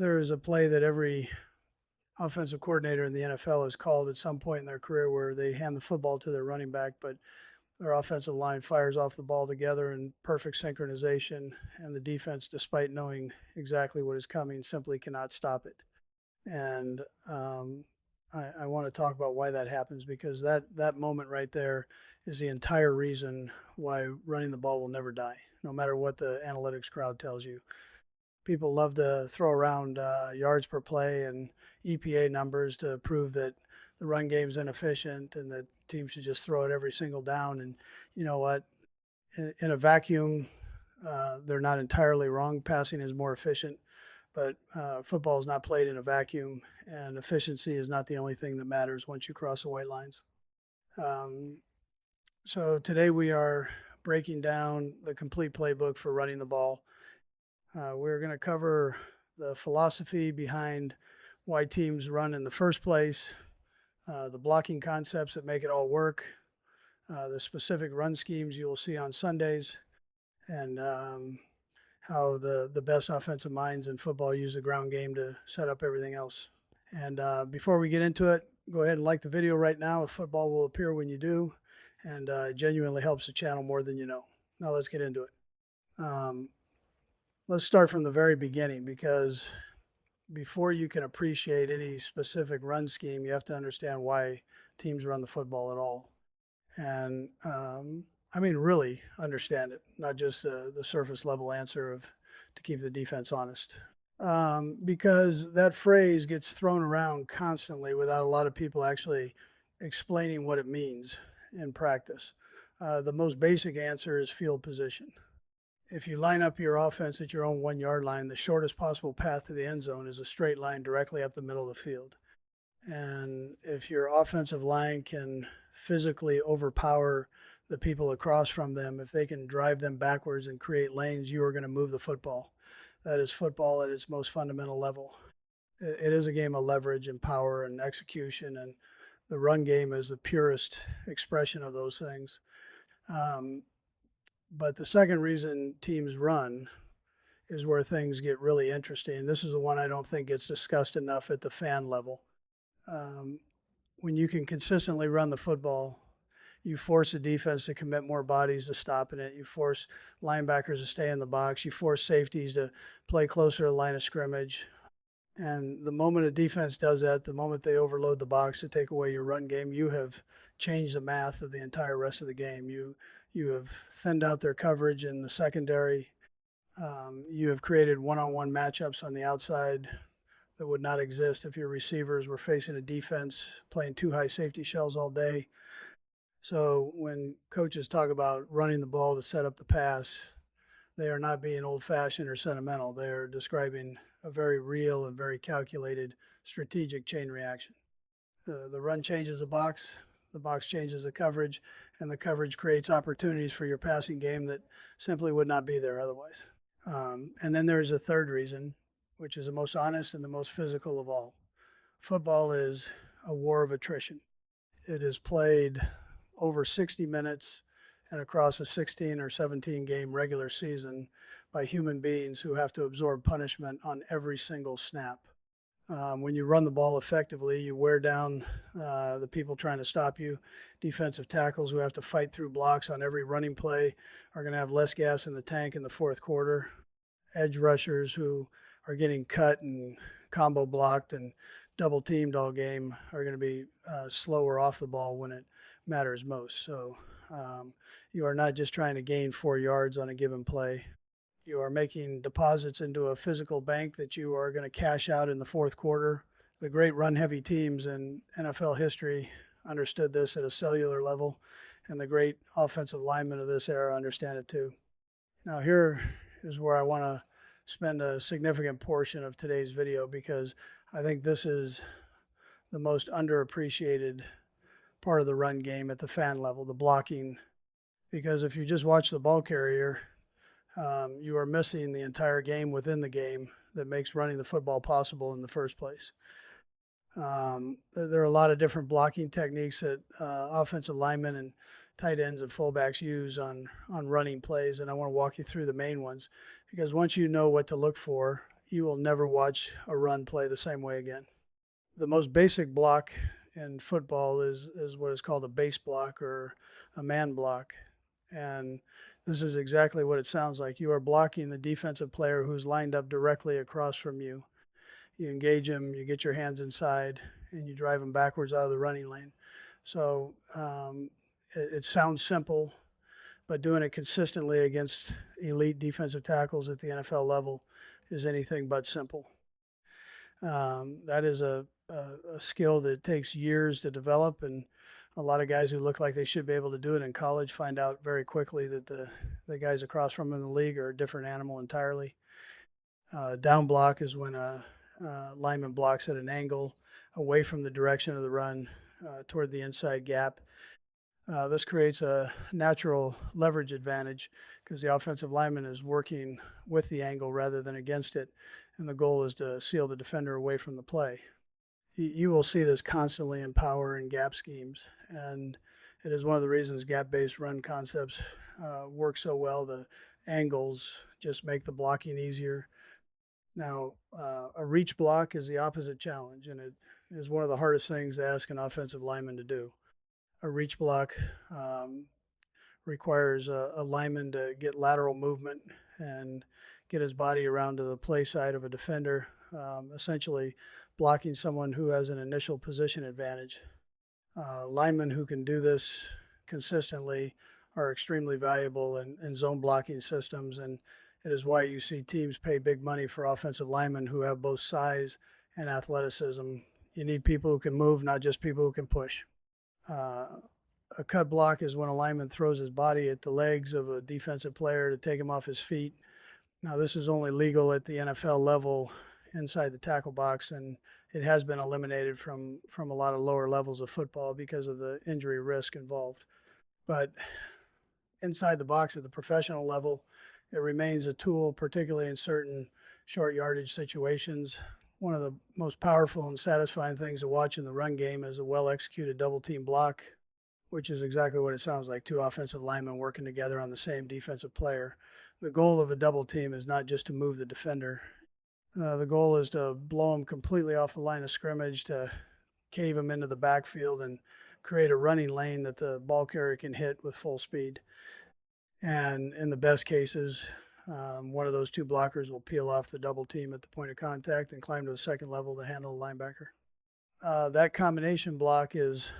There is a play that every offensive coordinator in the NFL has called at some point in their career where they hand the football to their running back, but their offensive line fires off the ball together in perfect synchronization, and the defense, despite knowing exactly what is coming, simply cannot stop it. And I want to talk about why that happens, because that moment right there is the entire reason why running the ball will never die, no matter what the analytics crowd tells you. People love to throw around yards per play and EPA numbers to prove that the run game's inefficient and that teams should just throw it every single down. And you know what? In a vacuum, they're not entirely wrong. Passing is more efficient, but football is not played in a vacuum, and efficiency is not the only thing that matters once you cross the white lines. So today we are breaking down the complete playbook for running the ball. We're going to cover the philosophy behind why teams run in the first place, the blocking concepts that make it all work, the specific run schemes you will see on Sundays, and how the best offensive minds in football use the ground game to set up everything else. And before we get into it, go ahead and like the video right now. Football will appear when you do, and it genuinely helps the channel more than you know. Now let's get into it. Let's start from the very beginning, because before you can appreciate any specific run scheme, you have to understand why teams run the football at all. And really understand it, not just the surface level answer of to keep the defense honest. Because that phrase gets thrown around constantly without a lot of people actually explaining what it means in practice. The most basic answer is field position. If you line up your offense at your own 1 yard line, the shortest possible path to the end zone is a straight line directly up the middle of the field. And if your offensive line can physically overpower the people across from them, if they can drive them backwards and create lanes, you are going to move the football. That is football at its most fundamental level. It is a game of leverage and power and execution, and the run game is the purest expression of those things. But the second reason teams run is where things get really interesting. This is the one I don't think gets discussed enough at the fan level. When you can consistently run the football, you force the defense to commit more bodies to stopping it. You force linebackers to stay in the box. You force safeties to play closer to the line of scrimmage. And the moment a defense does that, the moment they overload the box to take away your run game, you have changed the math of the entire rest of the game. You have thinned out their coverage in the secondary. You have created one-on-one matchups on the outside that would not exist if your receivers were facing a defense playing two high safety shells all day. So when coaches talk about running the ball to set up the pass, they are not being old-fashioned or sentimental. They are describing a very real and very calculated strategic chain reaction. The run changes the box changes the coverage, and the coverage creates opportunities for your passing game that simply would not be there otherwise. And then there's a third reason, which is the most honest and the most physical of all. Football is a war of attrition. It is played over 60 minutes and across a 16 or 17 game regular season by human beings who have to absorb punishment on every single snap. When you run the ball effectively, you wear down the people trying to stop you. Defensive tackles who have to fight through blocks on every running play are going to have less gas in the tank in the fourth quarter. Edge rushers who are getting cut and combo blocked and double teamed all game are going to be slower off the ball when it matters most. So you are not just trying to gain 4 yards on a given play. You are making deposits into a physical bank that you are going to cash out in the fourth quarter. The great run-heavy teams in NFL history understood this at a cellular level, and the great offensive linemen of this era understand it too. Now here is where I want to spend a significant portion of today's video, because I think this is the most underappreciated part of the run game at the fan level, the blocking. Because if you just watch the ball carrier, you are missing the entire game within the game that makes running the football possible in the first place. There are a lot of different blocking techniques that offensive linemen and tight ends and fullbacks use on running plays, and I want to walk you through the main ones, because once you know what to look for, you will never watch a run play the same way again. The most basic block in football is what is called a base block or a man block. And this is exactly what it sounds like. You are blocking the defensive player who's lined up directly across from you. You engage him, you get your hands inside, and you drive him backwards out of the running lane. So it sounds simple, but doing it consistently against elite defensive tackles at the NFL level is anything but simple. That is a skill that takes years to develop, and a lot of guys who look like they should be able to do it in college find out very quickly that the guys across from them in the league are a different animal entirely. Down block is when a lineman blocks at an angle away from the direction of the run toward the inside gap. This creates a natural leverage advantage because the offensive lineman is working with the angle rather than against it, and the goal is to seal the defender away from the play. You will see this constantly in power and gap schemes, and it is one of the reasons gap-based run concepts work so well. The angles just make the blocking easier. Now, a reach block is the opposite challenge, and it is one of the hardest things to ask an offensive lineman to do. A reach block requires a lineman to get lateral movement and get his body around to the play side of a defender, essentially blocking someone who has an initial position advantage. Linemen who can do this consistently are extremely valuable in zone blocking systems, and it is why you see teams pay big money for offensive linemen who have both size and athleticism. You need people who can move, not just people who can push. A cut block is when a lineman throws his body at the legs of a defensive player to take him off his feet. Now, this is only legal at the NFL level inside the tackle box, and it has been eliminated from a lot of lower levels of football because of the injury risk involved. But inside the box at the professional level, it remains a tool, particularly in certain short yardage situations. One of the most powerful and satisfying things to watch in the run game is a well-executed double-team block, which is exactly what it sounds like, two offensive linemen working together on the same defensive player. The goal of a double team is not just to move the defender. The goal is to blow him completely off the line of scrimmage, to cave him into the backfield and create a running lane that the ball carrier can hit with full speed. And in the best cases, one of those two blockers will peel off the double team at the point of contact and climb to the second level to handle the linebacker. That combination block is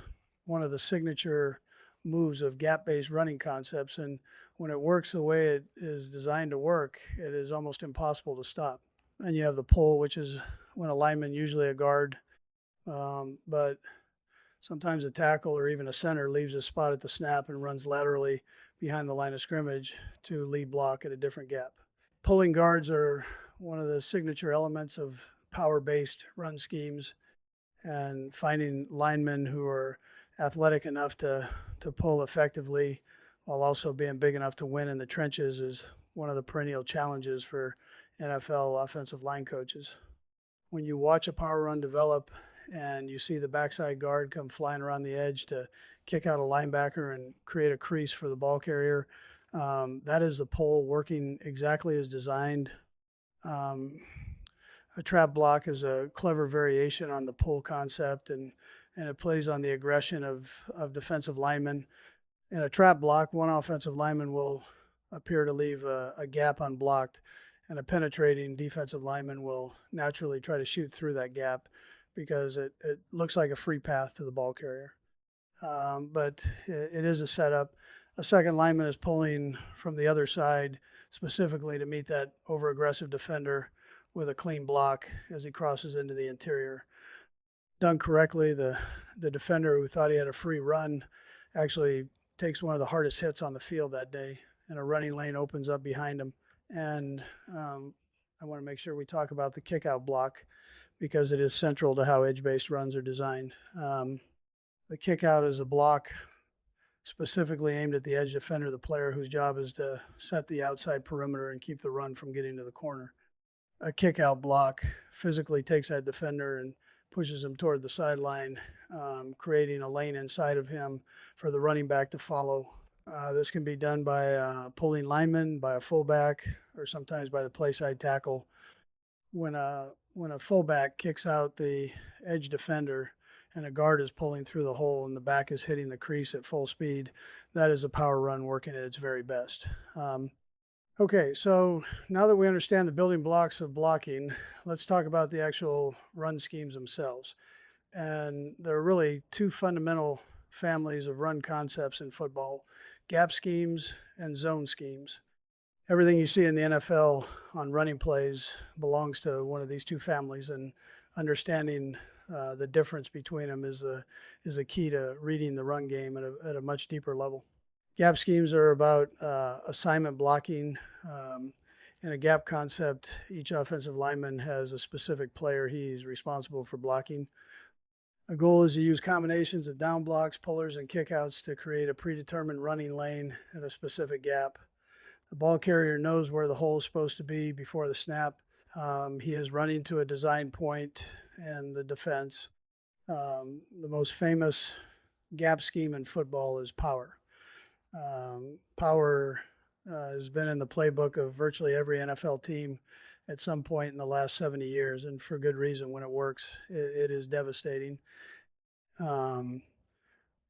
one of the signature moves of gap-based running concepts, and when it works the way it is designed to work, it is almost impossible to stop. And you have the pull, which is when a lineman, usually a guard, but sometimes a tackle or even a center, leaves a spot at the snap and runs laterally behind the line of scrimmage to lead block at a different gap. Pulling guards are one of the signature elements of power-based run schemes, and finding linemen who are athletic enough to pull effectively while also being big enough to win in the trenches is one of the perennial challenges for NFL offensive line coaches. When you watch a power run develop and you see the backside guard come flying around the edge to kick out a linebacker and create a crease for the ball carrier, that is the pull working exactly as designed. A trap block is a clever variation on the pull concept, and it plays on the aggression of defensive linemen. In a trap block, one offensive lineman will appear to leave a gap unblocked, and a penetrating defensive lineman will naturally try to shoot through that gap because it looks like a free path to the ball carrier. But it is a setup. A second lineman is pulling from the other side specifically to meet that over-aggressive defender with a clean block as he crosses into the interior. Done correctly, the defender who thought he had a free run actually takes one of the hardest hits on the field that day, and a running lane opens up behind him. And I want to make sure we talk about the kick-out block because it is central to how edge-based runs are designed. The kick-out is a block specifically aimed at the edge defender, the player whose job is to set the outside perimeter and keep the run from getting to the corner. A kick-out block physically takes that defender and pushes him toward the sideline, creating a lane inside of him for the running back to follow. This can be done by pulling linemen, by a fullback, or sometimes by the play side tackle. when a fullback kicks out the edge defender and a guard is pulling through the hole and the back is hitting the crease at full speed, that is a power run working at its very best. Okay, so now that we understand the building blocks of blocking, let's talk about the actual run schemes themselves. And there are really two fundamental families of run concepts in football: gap schemes and zone schemes. Everything you see in the NFL on running plays belongs to one of these two families, and understanding the difference between them is a key to reading the run game at a much deeper level. Gap schemes are about assignment blocking. In a gap concept, each offensive lineman has a specific player he's responsible for blocking. A goal is to use combinations of down blocks, pullers, and kickouts to create a predetermined running lane at a specific gap. The ball carrier knows where the hole is supposed to be before the snap. He is running to a design point and the defense. The most famous gap scheme in football is power. Power has been in the playbook of virtually every NFL team at some point in the last 70 years, and for good reason. When it works, it is devastating. In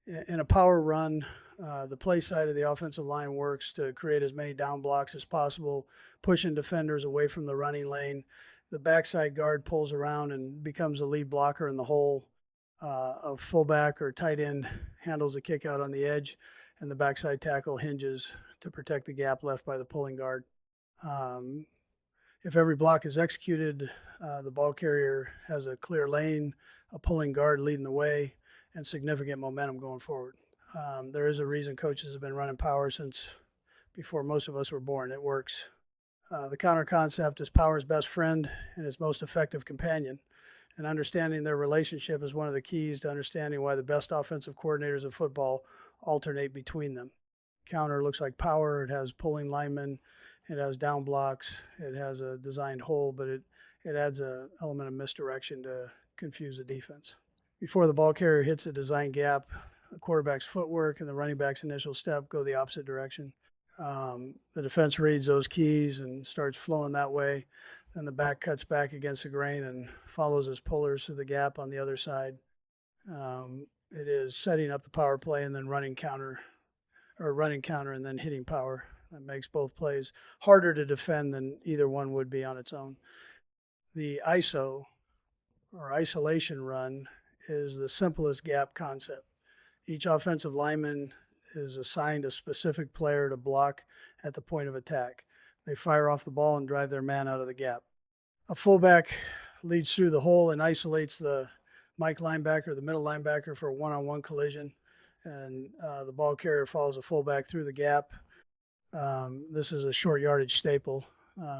a power run, the play side of the offensive line works to create as many down blocks as possible, pushing defenders away from the running lane. The backside guard pulls around and becomes a lead blocker in the hole. A fullback or tight end handles a kick out on the edge, and the backside tackle hinges to protect the gap left by the pulling guard. If every block is executed, the ball carrier has a clear lane, a pulling guard leading the way, and significant momentum going forward. There is a reason coaches have been running power since before most of us were born. It works. The counter concept is power's best friend and its most effective companion. And understanding their relationship is one of the keys to understanding why the best offensive coordinators of football alternate between them. Counter looks like power. It has pulling linemen. It has down blocks. It has a designed hole, but it adds an element of misdirection to confuse the defense. Before the ball carrier hits a design gap, the quarterback's footwork and the running back's initial step go the opposite direction. The defense reads those keys and starts flowing that way. Then the back cuts back against the grain and follows his pullers through the gap on the other side. It is setting up the power play and then running counter and then hitting power. That makes both plays harder to defend than either one would be on its own. The ISO, or isolation run, is the simplest gap concept. Each offensive lineman is assigned a specific player to block at the point of attack. They fire off the ball and drive their man out of the gap. A fullback leads through the hole and isolates the Mike linebacker, the middle linebacker, for a one-on-one collision, and the ball carrier follows a fullback through the gap. This is a short yardage staple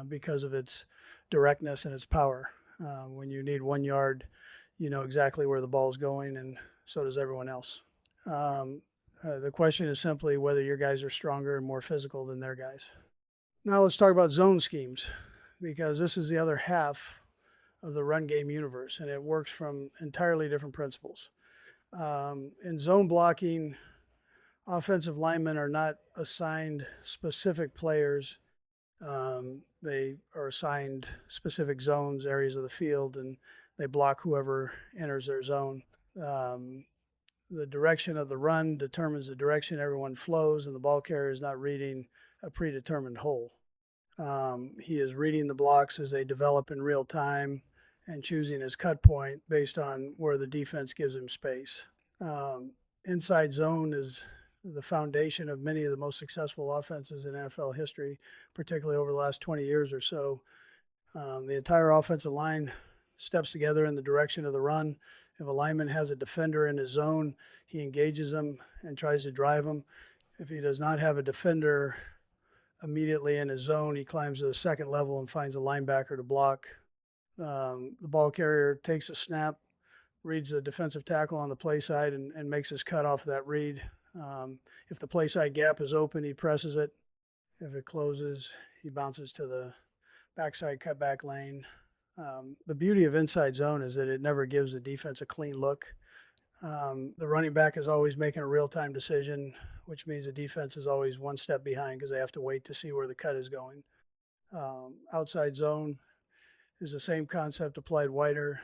because of its directness and its power. When you need 1 yard, you know exactly where the ball is going, and so does everyone else. The question is simply whether your guys are stronger and more physical than their guys. Now let's talk about zone schemes, because this is the other half of the run game universe, and it works from entirely different principles. In zone blocking, offensive linemen are not assigned specific players. They are assigned specific zones, areas of the field, and they block whoever enters their zone. The direction of the run determines the direction everyone flows, and the ball carrier is not reading a predetermined hole. He is reading the blocks as they develop in real time and choosing his cut point based on where the defense gives him space. Inside zone is the foundation of many of the most successful offenses in NFL history, particularly over the last 20 years or so. The entire offensive line steps together in the direction of the run. If a lineman has a defender in his zone, he engages him and tries to drive him. If he does not have a defender immediately in his zone, he climbs to the second level and finds a linebacker to block. The ball carrier takes a snap, reads the defensive tackle on the play side, and makes his cut off that read. If the play side gap is open, he presses it. If it closes, he bounces to the backside cutback lane. The beauty of inside zone is that it never gives the defense a clean look. The running back is always making a real-time decision, which means the defense is always one step behind because they have to wait to see where the cut is going. Outside zone is the same concept applied wider.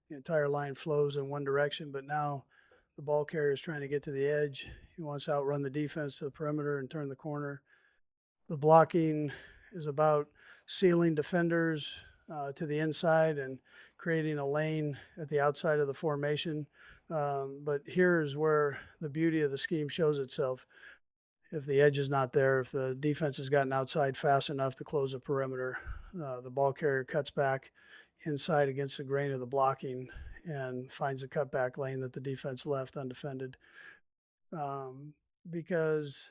The entire line flows in one direction, but now the ball carrier is trying to get to the edge. He wants to outrun the defense to the perimeter and turn the corner. The blocking is about sealing defenders to the inside and creating a lane at the outside of the formation. But here is where the beauty of the scheme shows itself. If the edge is not there, if the defense has gotten outside fast enough to close the perimeter, the ball carrier cuts back inside against the grain of the blocking and finds a cutback lane that the defense left undefended, because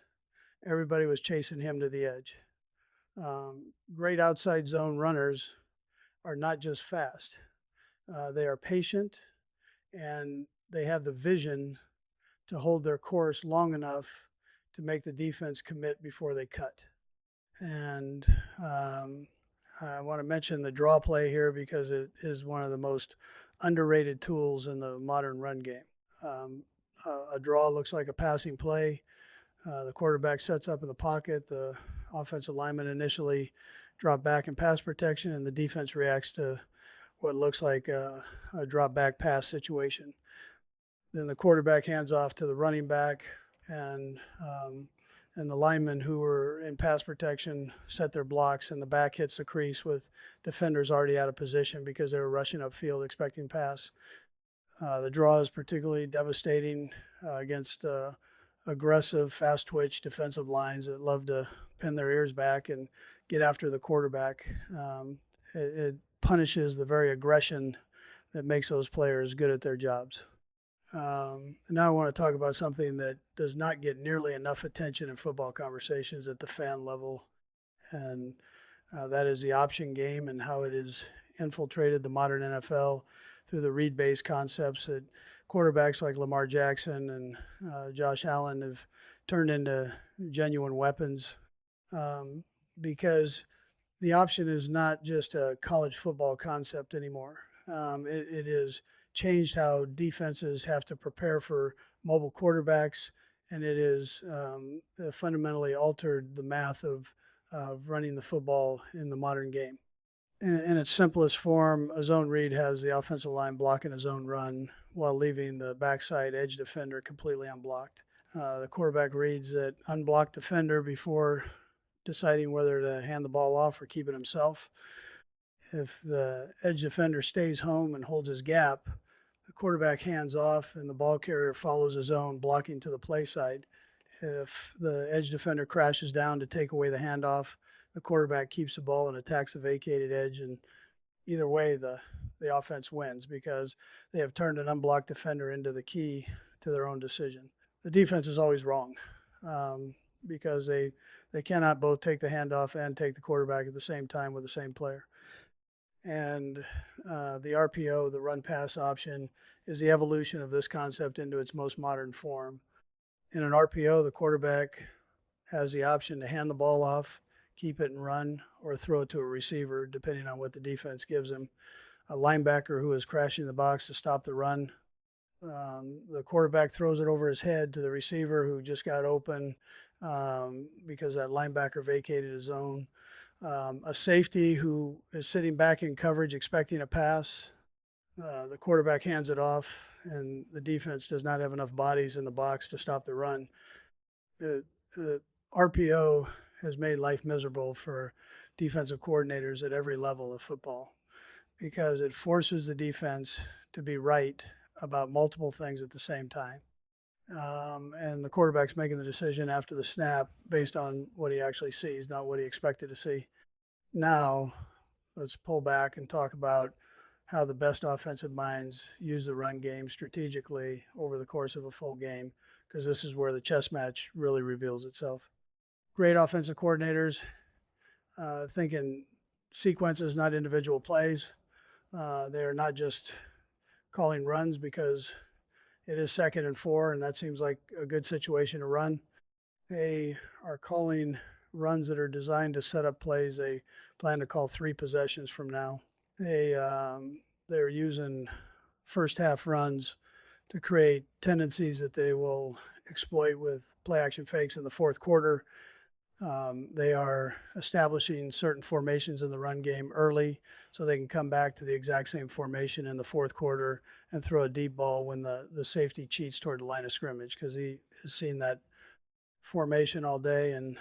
everybody was chasing him to the edge. Great outside zone runners are not just fast. They are patient, and they have the vision to hold their course long enough to make the defense commit before they cut. And I want to mention the draw play here because it is one of the most underrated tools in the modern run game. A draw looks like a passing play. The quarterback sets up in the pocket. The offensive lineman initially drop back in pass protection, and the defense reacts to what looks like a drop back pass situation. Then the quarterback hands off to the running back, and the linemen who were in pass protection set their blocks, and the back hits the crease with defenders already out of position because they were rushing upfield expecting pass. The draw is particularly devastating against aggressive, fast twitch defensive lines that love to pin their ears back and get after the quarterback. It punishes the very aggression that makes those players good at their jobs. And now I want to talk about something that does not get nearly enough attention in football conversations at the fan level, and that is the option game and how it has infiltrated the modern NFL through the read-based concepts that quarterbacks like Lamar Jackson and Josh Allen have turned into genuine weapons, because the option is not just a college football concept anymore. It is changed how defenses have to prepare for mobile quarterbacks, and it is fundamentally altered the math of running the football in the modern game. In its simplest form, a zone read has the offensive line blocking a zone run while leaving the backside edge defender completely unblocked. The quarterback reads that unblocked defender before deciding whether to hand the ball off or keep it himself. If the edge defender stays home and holds his gap, the quarterback hands off and the ball carrier follows his own, blocking to the play side. If the edge defender crashes down to take away the handoff, the quarterback keeps the ball and attacks the vacated edge, and either way, the offense wins because they have turned an unblocked defender into the key to their own decision. The defense is always wrong because they cannot both take the handoff and take the quarterback at the same time with the same player. And the RPO, the run pass option, is the evolution of this concept into its most modern form. In an RPO, the quarterback has the option to hand the ball off, keep it and run, or throw it to a receiver, depending on what the defense gives him. A linebacker who is crashing the box to stop the run. The quarterback throws it over his head to the receiver who just got open because that linebacker vacated his zone. A safety who is sitting back in coverage expecting a pass. The quarterback hands it off, and the defense does not have enough bodies in the box to stop the run. The RPO has made life miserable for defensive coordinators at every level of football because it forces the defense to be right about multiple things at the same time. And the quarterback's making the decision after the snap based on what he actually sees, not what he expected to see. Now, let's pull back and talk about how the best offensive minds use the run game strategically over the course of a full game, because this is where the chess match really reveals itself. Great offensive coordinators think in sequences, not individual plays. They're not just calling runs because it is 2nd and 4, and that seems like a good situation to run. They are calling runs that are designed to set up plays they plan to call 3 possessions from now. They're using first half runs to create tendencies that they will exploit with play action fakes in the fourth quarter. They are establishing certain formations in the run game early so they can come back to the exact same formation in the fourth quarter and throw a deep ball when the safety cheats toward the line of scrimmage, because he has seen that formation all day and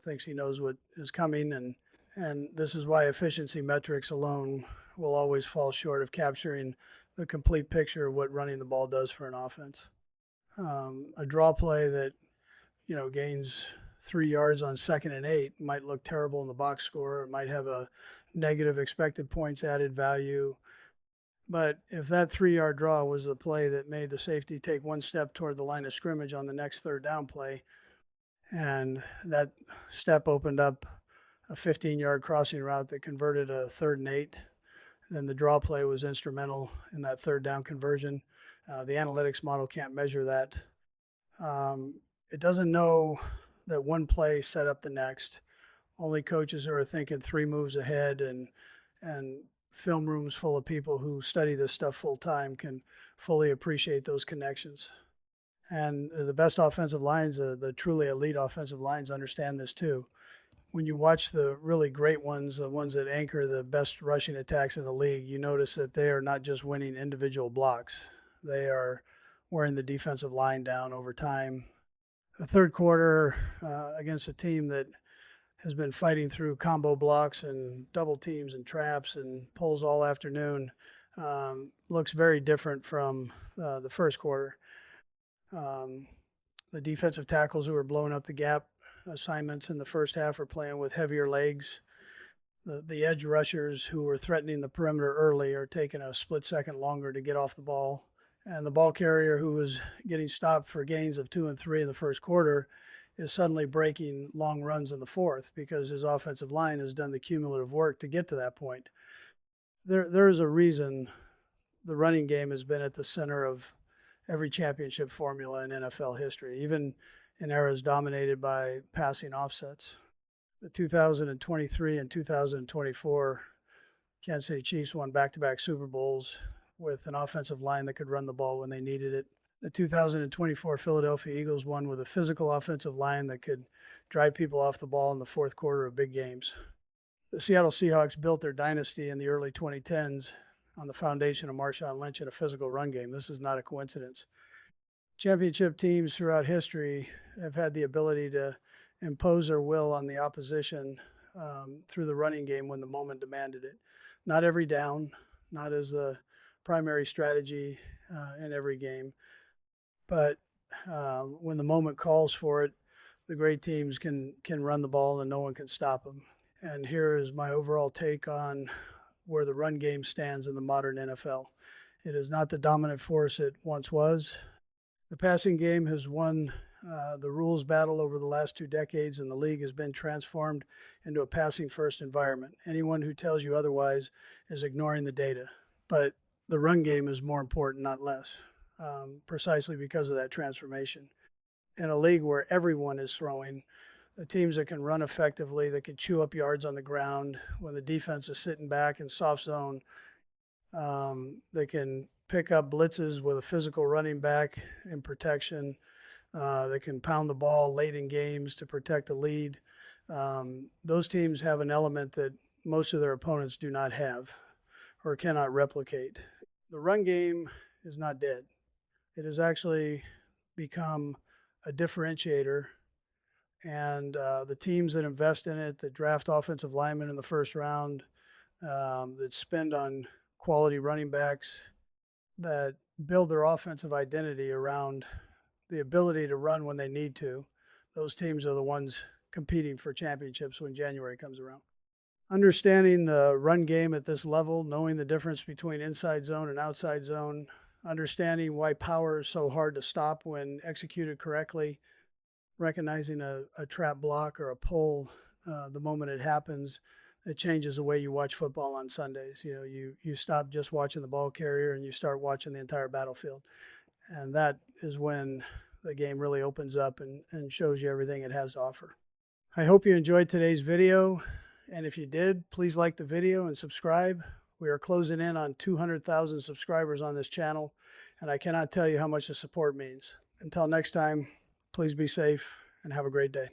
thinks he knows what is coming. And this is why efficiency metrics alone will always fall short of capturing the complete picture of what running the ball does for an offense. A draw play that gains 3 yards on 2nd and 8 might look terrible in the box score. It might have a negative expected points added value. But if that 3-yard draw was the play that made the safety take one step toward the line of scrimmage on the next third down play, and that step opened up a 15-yard crossing route that converted a 3rd and 8, then the draw play was instrumental in that third down conversion. The analytics model can't measure that. It doesn't know that one play set up the next. Only coaches who are thinking 3 moves ahead and film rooms full of people who study this stuff full time can fully appreciate those connections. And the best offensive lines, the truly elite offensive lines, understand this too. When you watch the really great ones, the ones that anchor the best rushing attacks in the league, you notice that they are not just winning individual blocks. They are wearing the defensive line down over time. The third quarter against a team that has been fighting through combo blocks and double teams and traps and pulls all afternoon looks very different from the first quarter. The defensive tackles who are blowing up the gap assignments in the first half are playing with heavier legs. The edge rushers who were threatening the perimeter early are taking a split second longer to get off the ball. And the ball carrier who was getting stopped for gains of 2 and 3 in the first quarter is suddenly breaking long runs in the fourth because his offensive line has done the cumulative work to get to that point. There is a reason the running game has been at the center of every championship formula in NFL history, even in eras dominated by passing offsets. The 2023 and 2024 Kansas City Chiefs won back-to-back Super Bowls with an offensive line that could run the ball when they needed it. The 2024 Philadelphia Eagles won with a physical offensive line that could drive people off the ball in the fourth quarter of big games. The Seattle Seahawks built their dynasty in the early 2010s on the foundation of Marshawn Lynch and a physical run game. This is not a coincidence. Championship teams throughout history have had the ability to impose their will on the opposition through the running game when the moment demanded it. Not every down, not as the primary strategy in every game, but when the moment calls for it, the great teams can run the ball and no one can stop them. And here is my overall take on where the run game stands in the modern NFL. It is not the dominant force it once was. The passing game has won the rules battle over the last 2 decades, and the league has been transformed into a passing-first environment. Anyone who tells you otherwise is ignoring the data. But the run game is more important, not less, precisely because of that transformation. In a league where everyone is throwing, the teams that can run effectively, that can chew up yards on the ground when the defense is sitting back in soft zone, they can pick up blitzes with a physical running back in protection. They can pound the ball late in games to protect the lead. Those teams have an element that most of their opponents do not have or cannot replicate. The run game is not dead. It has actually become a differentiator, and the teams that invest in it, that draft offensive linemen in the first round, that spend on quality running backs, that build their offensive identity around the ability to run when they need to, those teams are the ones competing for championships when January comes around. Understanding the run game at this level, knowing the difference between inside zone and outside zone, understanding why power is so hard to stop when executed correctly, recognizing a trap block or a pull the moment it happens, it changes the way you watch football on Sundays. You stop just watching the ball carrier and you start watching the entire battlefield. And that is when the game really opens up and shows you everything it has to offer. I hope you enjoyed today's video. And if you did, please like the video and subscribe. We are closing in on 200,000 subscribers on this channel, and I cannot tell you how much the support means. Until next time, please be safe and have a great day.